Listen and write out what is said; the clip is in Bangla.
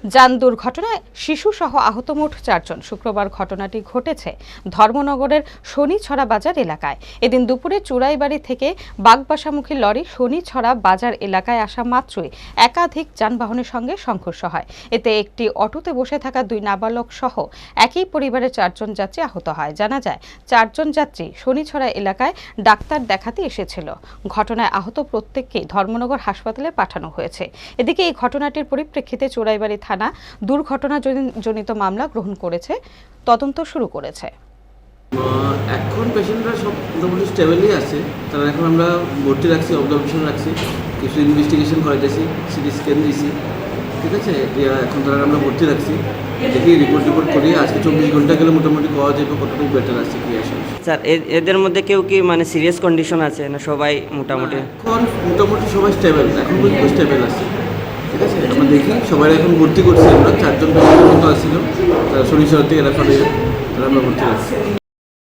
যান দুর্ঘটনায় শিশুসহ আহত মোট 4 জন। শুক্রবার ঘটনাটি ঘটেছে ধর্মনগরের শনিছড়া বাজার এলাকায়। এদিন দুপুরে চুরাইবাড়ি থেকে বাগবাসামুখী লরি শনিছড়া বাজার এলাকায় আসা মাত্রই একাধিক যানবাহনের সঙ্গে সংঘর্ষ হয়। এতে একটি অটোতে বসে থাকা 2 নাবালক সহ একই পরিবারের 4 জন যাত্রী আহত হয়। জানা যায় 4 জন যাত্রী শনিছড়া এলাকায় ডাক্তার দেখাতে এসেছিল। ঘটনায় আহত প্রত্যেককেই ধর্মনগর হাসপাতালে পাঠানো হয়েছে। এদিকে এই ঘটনাটির পরিপ্রেক্ষিতে চুরাইবাড়ি থানা দুর্ঘটনাজনিত মামলা গ্রহণ করেছে, তদন্ত শুরু করেছে। এখন পেশেন্টরা সব মোটামুটি স্টেবলই আছে। তারা এখন আমরা ভর্তি রাখছি, অবজারভেশন রাখছি, কিছু ইনভেস্টিগেশন করাইতেছি, সিটি স্ক্যান দিয়েছি, ঠিক আছে। এখন তারা আমরা ভর্তি রাখছি, দেখি রিপোর্ট করি। আজকে 24 ঘন্টা গেলে মোটামুটি পাওয়া যাবে কতটুকু বেটার আছে কি আসলে। স্যার এদের মধ্যে কেউ কি মানে সিরিয়াস কন্ডিশন আছে না সবাই মোটামুটি? এখন মোটামুটি সবাই স্টেবল, এখন পর্যন্ত স্টেবল আছে, ঠিক আছে। আমরা দেখি সবাই এখন ভর্তি করছি, আমরা 4 জন পেশেন্ট আসছিল, তারা শনিশ্বর থেকে রেফার হয়ে তারা আমরা ভর্তি রাখছি।